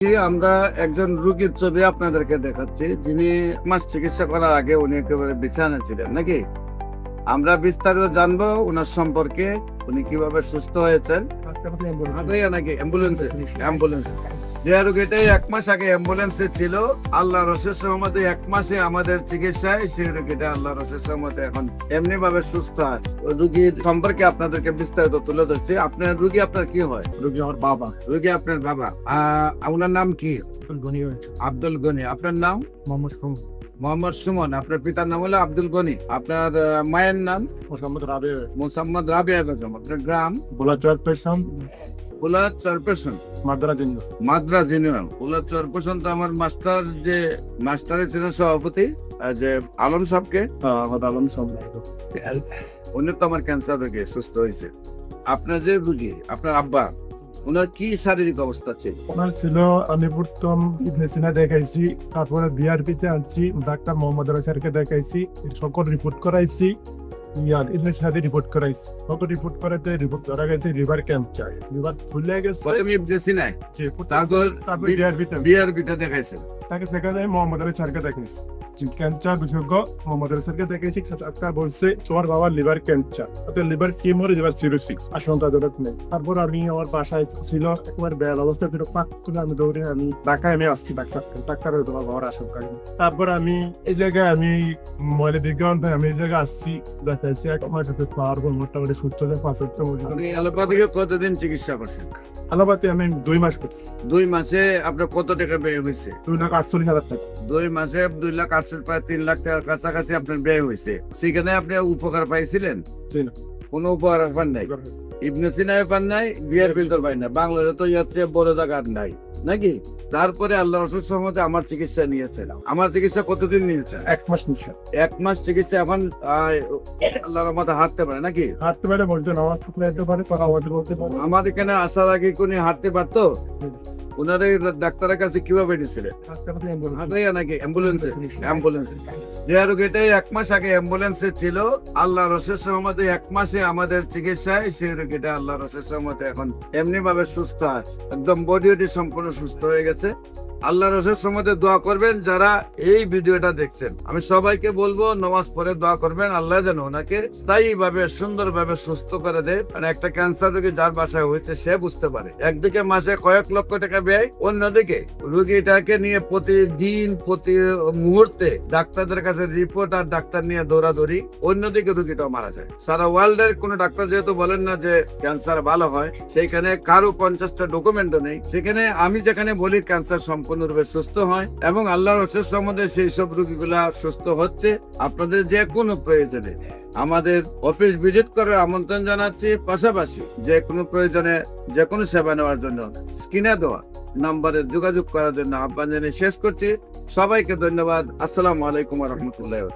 আমরা একজন রোগীর ছবি আপনাদেরকে দেখাচ্ছি, যিনি মাস চিকিৎসা করার আগে উনি একেবারে বিছানা ছিলেন নাকি। আমরা বিস্তারিত জানবো ওনার সম্পর্কে, উনি কিভাবে সুস্থ হয়েছেন। নাকি অ্যাম্বুলেন্সে যে রোগীটাই 1 মাস আগে অ্যাম্বুলেন্সে ছিল, আল্লাহ রসের সহমতে 1 মাসে আমাদের চিকিৎসায় সেই রোগীটা আল্লাহ রসের সহমতে এখন এমনি ভাবে সুস্থ আছে। ওই রোগীর সম্পর্কে আপনাদেরকে বিস্তারিত তুলে ধরছি। আপনার রোগী আপনার কি হয়? রোগী আমার বাবা। রোগী আপনার বাবা। ওনার নাম কি? আব্দুল গনি। আপনার নাম? মোহাম্মদ সুমন। আপনার পিতার নাম হলো আব্দুল গনি। আপনার মায়ের নাম? মোসাম্মদ রাবিয়া বেগম। আপনার গ্রাম? উলাদ চরপেশন, মাদ্রাজ ইউনিয়ন। উলাদ চরপেশন তো আমার মাস্টারের ছিলেন সভাপতি যে আলম সাহেবকে। উনি তো আমার ক্যান্সার রোগে সুস্থ হয়েছে। আপনার যে রোগী, আপনার আব্বা, ওনার কি শারীরিক অবস্থা ছিল? ওনার ছিল আমি প্রথম ইবনে সিনা দেখাইছি, তারপরে বিআরপিতে আনছি, ডাক্তার মোহাম্মদ স্যারকে দেখাইছি, সকল রিপোর্ট করাইছি। ইবনে সিনাতে রিপোর্ট করাইছি, সকল রিপোর্ট করাতে রিপোর্ট ধরা গেছে লিভার ক্যান্সার, লিভার ফুলে গেছে। ইবনে সিনায়, তারপর বিআরপিতে দেখাইছেন। তাকে দেখা যায় মোহাম্মদ স্যারকে দেখাইছি, ক্যান্সার বিশেষজ্ঞ মোহাম্মদ স্যারকে দেখাইছি। ডাক্তার বলছে তোমার বাবার liver cancer, liver tumour, liver cirrhosis, আশঙ্কাজনক নেই। তারপর আমি আমার বাসায় ছিল একবার বেয়াল অবস্থা, ফিরে পাক করে আমি দৌড়ে আমি ঢাকায় আমি আসছি ডাক্তারের তোমার বাবার আশঙ্কা। তারপর আমি এই জায়গায় আমি ময়লা বিজ্ঞান আমি এই জায়গায় আসছি, দেখাইছি এক মাস পাওয়ার পর মোটামুটি সুস্থ হয়ে 5 অ্যালোপ্যাথিকে কতদিন চিকিৎসা করছেন? আলোপাতি আমি 2 মাস করছি। 2 মাসে আপনার কত টাকা ব্যয় হয়েছে? 2,48,000 টাকা। 2 মাসে 2,48,000, প্রায় 3 লাখ টাকার কাছাকাছি আপনার ব্যয় হয়েছে। সেখানে আপনি উপকার পাইছিলেন? কোনো উপকার পান নাই? ইবনে সিনায় পান নাই, বিআরপির তো পাই না, বাংলাদেশে তো যাচ্ছে বড় জায়গা নাই নাকি। তারপরে আল্লাহ রসুল সহমতে আমার চিকিৎসা নিয়েছিলাম। আমার চিকিৎসা কতদিন নিয়েছে? 1 মাস নিয়েছে। 1 মাস চিকিৎসা। এখন আল্লাহর রহমতে হাঁটতে পারে নাকি? হাঁটতে পারে, বলতে নামাজ পড়তে পারে, কথা বলতে পারে। আমার এখানে আসার আগে কোন হাঁটতে পারতো? ওনারা ডাক্তারের কাছে কিভাবে নিয়েছিলেন? নাকি অ্যাম্বুলেন্সে যে রোগীটাই 1 মাস আগে অ্যাম্বুলেন্সে ছিল, আল্লাহ রসের সহমতে 1 মাসে আমাদের চিকিৎসায় সেই রোগীটা আল্লাহ রসের সহমতে এখন এমনি ভাবে সুস্থ আছে, একদম বডি সম্পূর্ণ সুস্থ হয়ে গেছে। আল্লাহ রসের সহমতে দোয়া করবেন যারা এই ভিডিওটা দেখছেন। আমি সবাইকে বলবো নামাজ পড়ে দোয়া করবেন, আল্লাহ যেন ওনাকে স্থায়ী ভাবে সুন্দর ভাবে সুস্থ করে দেয়। মানে একটা ক্যান্সার রোগী যার বাসায় হয়েছে সে বুঝতে পারে, একদিকে মাসে কয়েক লক্ষ টাকা ব্যয়, অন্যদিকে রোগীটাকে নিয়ে প্রতিদিন প্রতি মুহূর্তে ডাক্তারদের কাছে রিপোর্ট আর ডাক্তার নিয়ে দৌড়াদৌড়ি, অন্যদিকে রোগীটাও মারা যায়। সারা ওয়ার্ল্ডের কোন ডাক্তার যেহেতু বলেন না যে ক্যান্সার ভালো হয়, সেইখানে কারো 50টা ডকুমেন্টও নেই। সেখানে আমি যেখানে বলি ক্যান্সার সম্পূর্ণরূপে সুস্থ হয় এবং আল্লাহর রসের সম্বন্ধে সেই সব রোগীগুলা সুস্থ হচ্ছে। আপনাদের যে কোনো প্রয়োজনে আমাদের অফিস ভিজিট করার আমন্ত্রণ জানাচ্ছি। পাশাপাশি যে কোনো প্রয়োজনে যে কোনো সেবা নেওয়ার জন্য স্ক্রিনে দেওয়া নাম্বারে যোগাযোগ করার জন্য আহ্বান জানিয়ে শেষ করছি। সবাইকে ধন্যবাদ। আসসালামু আলাইকুম ওয়া রাহমাতুল্লাহি।